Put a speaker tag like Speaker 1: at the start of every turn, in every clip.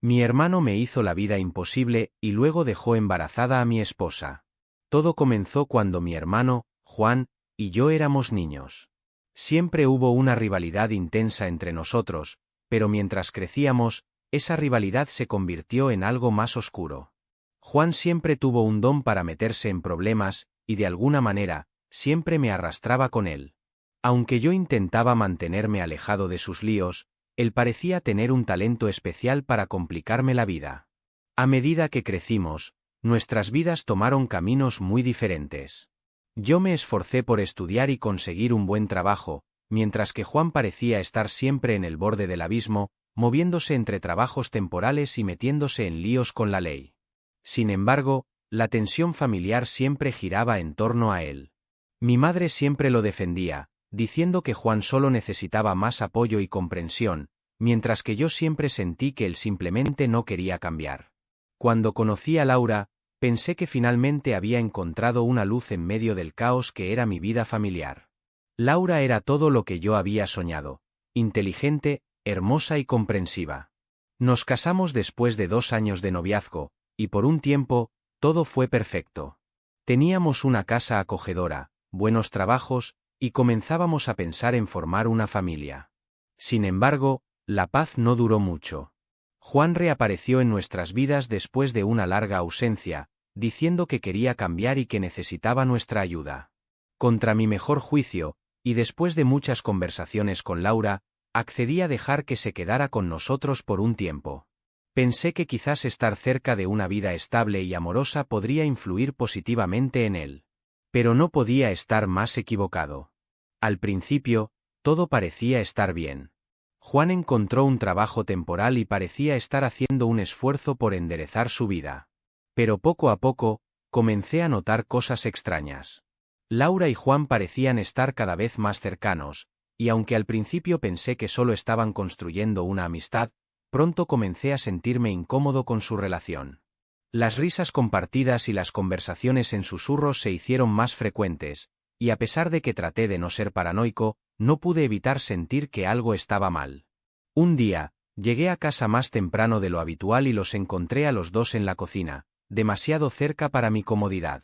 Speaker 1: Mi hermano me hizo la vida imposible y luego dejó embarazada a mi esposa. Todo comenzó cuando mi hermano, Juan, y yo éramos niños. Siempre hubo una rivalidad intensa entre nosotros, pero mientras crecíamos, esa rivalidad se convirtió en algo más oscuro. Juan siempre tuvo un don para meterse en problemas, y de alguna manera, siempre me arrastraba con él. Aunque yo intentaba mantenerme alejado de sus líos, él parecía tener un talento especial para complicarme la vida. A medida que crecimos, nuestras vidas tomaron caminos muy diferentes. Yo me esforcé por estudiar y conseguir un buen trabajo, mientras que Juan parecía estar siempre en el borde del abismo, moviéndose entre trabajos temporales y metiéndose en líos con la ley. Sin embargo, la tensión familiar siempre giraba en torno a él. Mi madre siempre lo defendía, diciendo que Juan solo necesitaba más apoyo y comprensión, mientras que yo siempre sentí que él simplemente no quería cambiar. Cuando conocí a Laura, pensé que finalmente había encontrado una luz en medio del caos que era mi vida familiar. Laura era todo lo que yo había soñado: inteligente, hermosa y comprensiva. Nos casamos después de 2 años de noviazgo, y por un tiempo, todo fue perfecto. Teníamos una casa acogedora, buenos trabajos, y comenzábamos a pensar en formar una familia. Sin embargo, la paz no duró mucho. Juan reapareció en nuestras vidas después de una larga ausencia, diciendo que quería cambiar y que necesitaba nuestra ayuda. Contra mi mejor juicio, y después de muchas conversaciones con Laura, accedí a dejar que se quedara con nosotros por un tiempo. Pensé que quizás estar cerca de una vida estable y amorosa podría influir positivamente en él. Pero no podía estar más equivocado. Al principio, todo parecía estar bien. Juan encontró un trabajo temporal y parecía estar haciendo un esfuerzo por enderezar su vida. Pero poco a poco, comencé a notar cosas extrañas. Laura y Juan parecían estar cada vez más cercanos, y aunque al principio pensé que solo estaban construyendo una amistad, pronto comencé a sentirme incómodo con su relación. Las risas compartidas y las conversaciones en susurros se hicieron más frecuentes, y a pesar de que traté de no ser paranoico, no pude evitar sentir que algo estaba mal. Un día, llegué a casa más temprano de lo habitual y los encontré a los dos en la cocina, demasiado cerca para mi comodidad.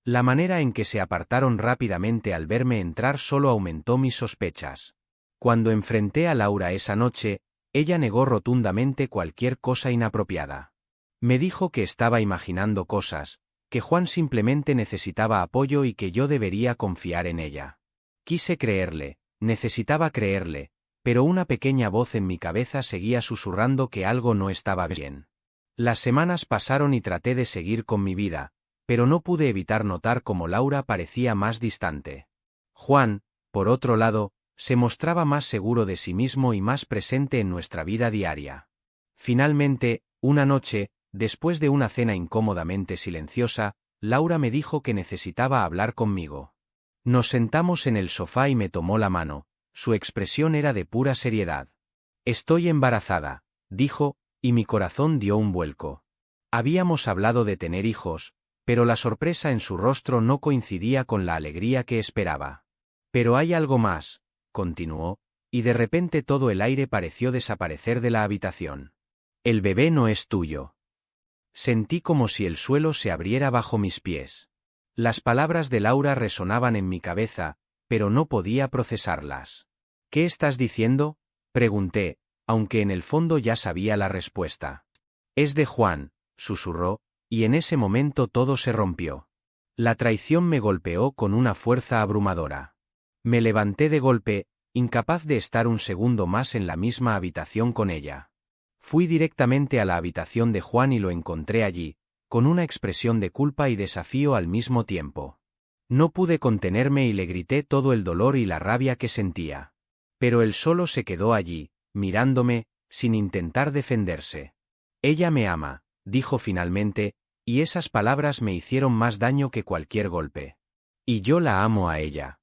Speaker 1: La manera en que se apartaron rápidamente al verme entrar solo aumentó mis sospechas. Cuando enfrenté a Laura esa noche, ella negó rotundamente cualquier cosa inapropiada. Me dijo que estaba imaginando cosas, que Juan simplemente necesitaba apoyo y que yo debería confiar en ella. Quise creerle, necesitaba creerle, pero una pequeña voz en mi cabeza seguía susurrando que algo no estaba bien. Las semanas pasaron y traté de seguir con mi vida, pero no pude evitar notar cómo Laura parecía más distante. Juan, por otro lado, se mostraba más seguro de sí mismo y más presente en nuestra vida diaria. Finalmente, una noche, después de una cena incómodamente silenciosa, Laura me dijo que necesitaba hablar conmigo. Nos sentamos en el sofá y me tomó la mano. Su expresión era de pura seriedad. «Estoy embarazada», dijo, y mi corazón dio un vuelco. Habíamos hablado de tener hijos, pero la sorpresa en su rostro no coincidía con la alegría que esperaba. «Pero hay algo más», continuó, y de repente todo el aire pareció desaparecer de la habitación. «El bebé no es tuyo». Sentí como si el suelo se abriera bajo mis pies. Las palabras de Laura resonaban en mi cabeza, pero no podía procesarlas. «¿Qué estás diciendo?», pregunté, aunque en el fondo ya sabía la respuesta. «Es de Juan», susurró, y en ese momento todo se rompió. La traición me golpeó con una fuerza abrumadora. Me levanté de golpe, incapaz de estar un segundo más en la misma habitación con ella. Fui directamente a la habitación de Juan y lo encontré allí, con una expresión de culpa y desafío al mismo tiempo. No pude contenerme y le grité todo el dolor y la rabia que sentía. Pero él solo se quedó allí, mirándome, sin intentar defenderse. «Ella me ama», dijo finalmente, y esas palabras me hicieron más daño que cualquier golpe. «Y yo la amo a ella».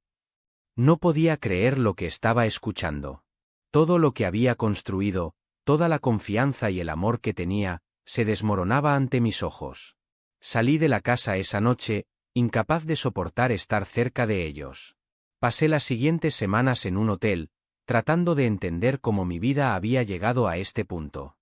Speaker 1: No podía creer lo que estaba escuchando. Todo lo que había construido, toda la confianza y el amor que tenía, se desmoronaba ante mis ojos. Salí de la casa esa noche, incapaz de soportar estar cerca de ellos. Pasé las siguientes semanas en un hotel, tratando de entender cómo mi vida había llegado a este punto.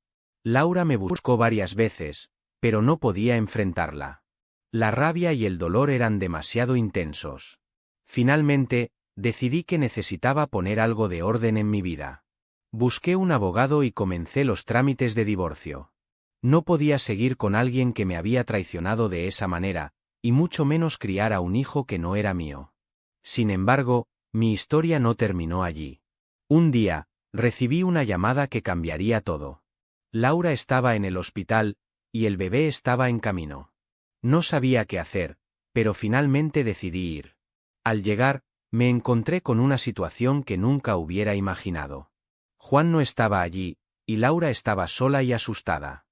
Speaker 1: Laura me buscó varias veces, pero no podía enfrentarla. La rabia y el dolor eran demasiado intensos. Finalmente, decidí que necesitaba poner algo de orden en mi vida. Busqué un abogado y comencé los trámites de divorcio. No podía seguir con alguien que me había traicionado de esa manera, y mucho menos criar a un hijo que no era mío. Sin embargo, mi historia no terminó allí. Un día, recibí una llamada que cambiaría todo. Laura estaba en el hospital, y el bebé estaba en camino. No sabía qué hacer, pero finalmente decidí ir. Al llegar, me encontré con una situación que nunca hubiera imaginado. Juan no estaba allí, y Laura estaba sola y asustada.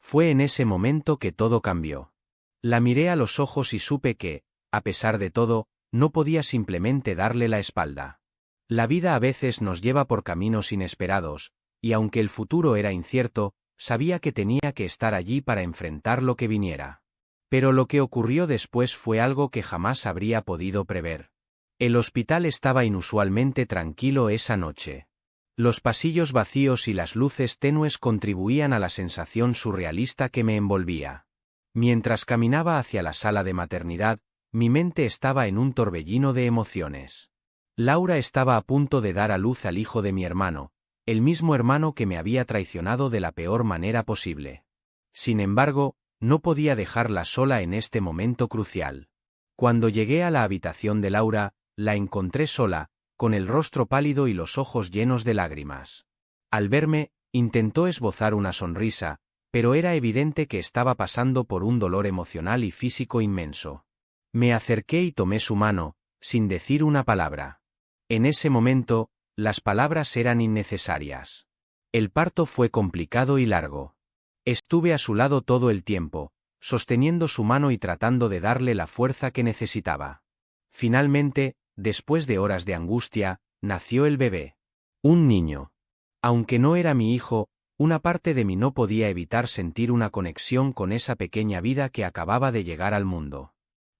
Speaker 1: Fue en ese momento que todo cambió. La miré a los ojos y supe que, a pesar de todo, no podía simplemente darle la espalda. La vida a veces nos lleva por caminos inesperados, y aunque el futuro era incierto, sabía que tenía que estar allí para enfrentar lo que viniera. Pero lo que ocurrió después fue algo que jamás habría podido prever. El hospital estaba inusualmente tranquilo esa noche. Los pasillos vacíos y las luces tenues contribuían a la sensación surrealista que me envolvía. Mientras caminaba hacia la sala de maternidad, mi mente estaba en un torbellino de emociones. Laura estaba a punto de dar a luz al hijo de mi hermano, el mismo hermano que me había traicionado de la peor manera posible. Sin embargo, no podía dejarla sola en este momento crucial. Cuando llegué a la habitación de Laura, la encontré sola, con el rostro pálido y los ojos llenos de lágrimas. Al verme, intentó esbozar una sonrisa, pero era evidente que estaba pasando por un dolor emocional y físico inmenso. Me acerqué y tomé su mano, sin decir una palabra. En ese momento, las palabras eran innecesarias. El parto fue complicado y largo. Estuve a su lado todo el tiempo, sosteniendo su mano y tratando de darle la fuerza que necesitaba. Finalmente, después de horas de angustia, nació el bebé. Un niño. Aunque no era mi hijo, una parte de mí no podía evitar sentir una conexión con esa pequeña vida que acababa de llegar al mundo.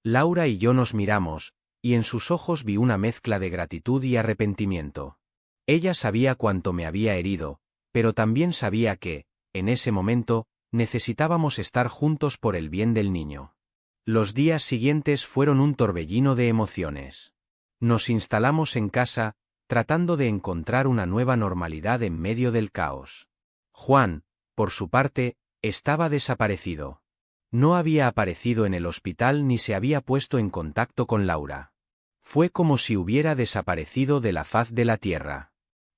Speaker 1: Laura y yo nos miramos, y en sus ojos vi una mezcla de gratitud y arrepentimiento. Ella sabía cuánto me había herido, pero también sabía que, en ese momento, necesitábamos estar juntos por el bien del niño. Los días siguientes fueron un torbellino de emociones. Nos instalamos en casa, tratando de encontrar una nueva normalidad en medio del caos. Juan, por su parte, estaba desaparecido. No había aparecido en el hospital ni se había puesto en contacto con Laura. Fue como si hubiera desaparecido de la faz de la tierra.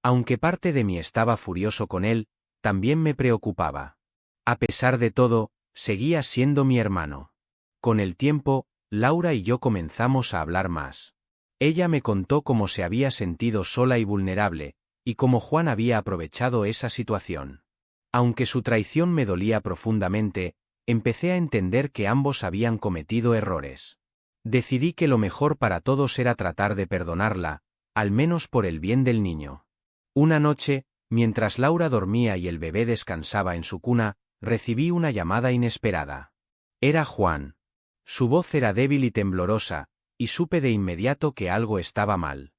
Speaker 1: Aunque parte de mí estaba furioso con él, también me preocupaba. A pesar de todo, seguía siendo mi hermano. Con el tiempo, Laura y yo comenzamos a hablar más. Ella me contó cómo se había sentido sola y vulnerable, y cómo Juan había aprovechado esa situación. Aunque su traición me dolía profundamente, empecé a entender que ambos habían cometido errores. Decidí que lo mejor para todos era tratar de perdonarla, al menos por el bien del niño. Una noche, mientras Laura dormía y el bebé descansaba en su cuna, recibí una llamada inesperada. Era Juan. Su voz era débil y temblorosa, y supe de inmediato que algo estaba mal.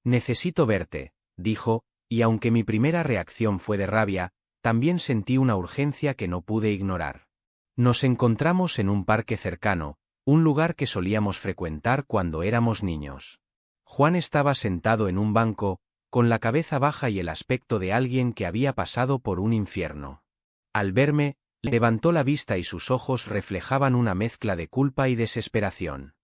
Speaker 1: «Necesito verte», dijo, y aunque mi primera reacción fue de rabia, también sentí una urgencia que no pude ignorar. Nos encontramos en un parque cercano, un lugar que solíamos frecuentar cuando éramos niños. Juan estaba sentado en un banco, con la cabeza baja y el aspecto de alguien que había pasado por un infierno. Al verme, levantó la vista y sus ojos reflejaban una mezcla de culpa y desesperación.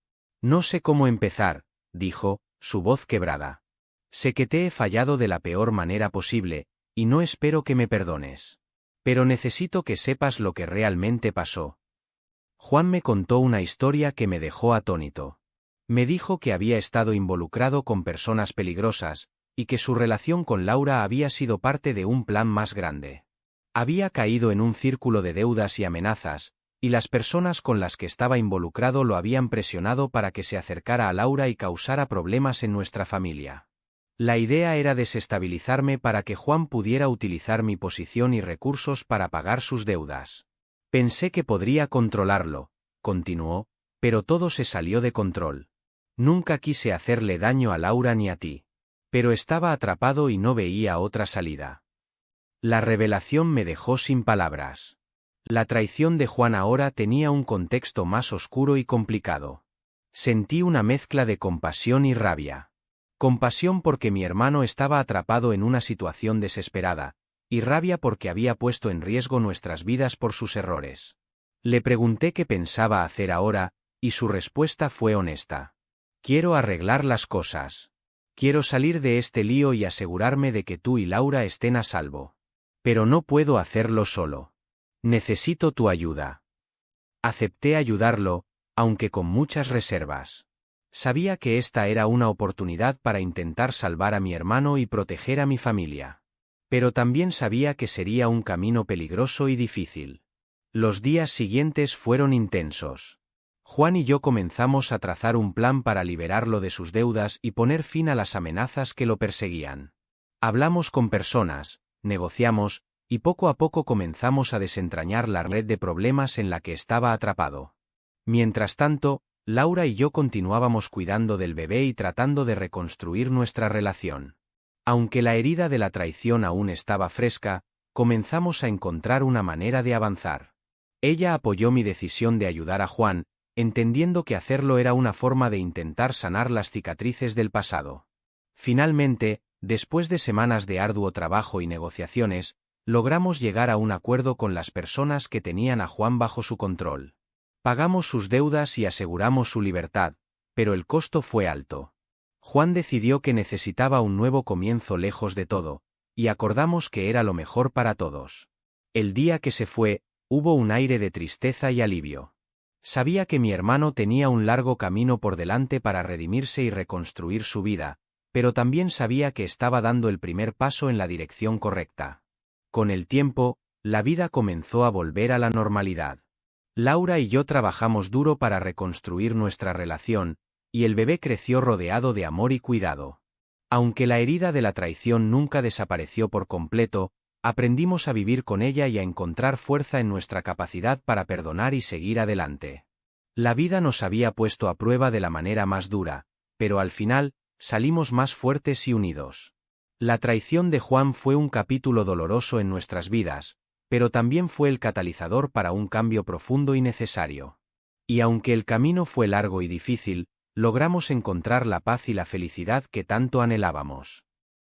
Speaker 1: «No sé cómo empezar», dijo, su voz quebrada. «Sé que te he fallado de la peor manera posible, y no espero que me perdones. Pero necesito que sepas lo que realmente pasó». Juan me contó una historia que me dejó atónito. Me dijo que había estado involucrado con personas peligrosas, y que su relación con Laura había sido parte de un plan más grande. Había caído en un círculo de deudas y amenazas, y las personas con las que estaba involucrado lo habían presionado para que se acercara a Laura y causara problemas en nuestra familia. La idea era desestabilizarme para que Juan pudiera utilizar mi posición y recursos para pagar sus deudas. Pensé que podría controlarlo, continuó, pero todo se salió de control. Nunca quise hacerle daño a Laura ni a ti. Pero estaba atrapado y no veía otra salida. La revelación me dejó sin palabras. La traición de Juan ahora tenía un contexto más oscuro y complicado. Sentí una mezcla de compasión y rabia. Compasión porque mi hermano estaba atrapado en una situación desesperada, y rabia porque había puesto en riesgo nuestras vidas por sus errores. Le pregunté qué pensaba hacer ahora, y su respuesta fue honesta. Quiero arreglar las cosas. Quiero salir de este lío y asegurarme de que tú y Laura estén a salvo. Pero no puedo hacerlo solo. Necesito tu ayuda. Acepté ayudarlo, aunque con muchas reservas. Sabía que esta era una oportunidad para intentar salvar a mi hermano y proteger a mi familia. Pero también sabía que sería un camino peligroso y difícil. Los días siguientes fueron intensos. Juan y yo comenzamos a trazar un plan para liberarlo de sus deudas y poner fin a las amenazas que lo perseguían. Hablamos con personas, negociamos, y poco a poco comenzamos a desentrañar la red de problemas en la que estaba atrapado. Mientras tanto, Laura y yo continuábamos cuidando del bebé y tratando de reconstruir nuestra relación. Aunque la herida de la traición aún estaba fresca, comenzamos a encontrar una manera de avanzar. Ella apoyó mi decisión de ayudar a Juan, entendiendo que hacerlo era una forma de intentar sanar las cicatrices del pasado. Finalmente, después de semanas de arduo trabajo y negociaciones, logramos llegar a un acuerdo con las personas que tenían a Juan bajo su control. Pagamos sus deudas y aseguramos su libertad, pero el costo fue alto. Juan decidió que necesitaba un nuevo comienzo lejos de todo, y acordamos que era lo mejor para todos. El día que se fue, hubo un aire de tristeza y alivio. Sabía que mi hermano tenía un largo camino por delante para redimirse y reconstruir su vida, pero también sabía que estaba dando el primer paso en la dirección correcta. Con el tiempo, la vida comenzó a volver a la normalidad. Laura y yo trabajamos duro para reconstruir nuestra relación, y el bebé creció rodeado de amor y cuidado. Aunque la herida de la traición nunca desapareció por completo, aprendimos a vivir con ella y a encontrar fuerza en nuestra capacidad para perdonar y seguir adelante. La vida nos había puesto a prueba de la manera más dura, pero al final, salimos más fuertes y unidos. La traición de Juan fue un capítulo doloroso en nuestras vidas, pero también fue el catalizador para un cambio profundo y necesario. Y aunque el camino fue largo y difícil, logramos encontrar la paz y la felicidad que tanto anhelábamos.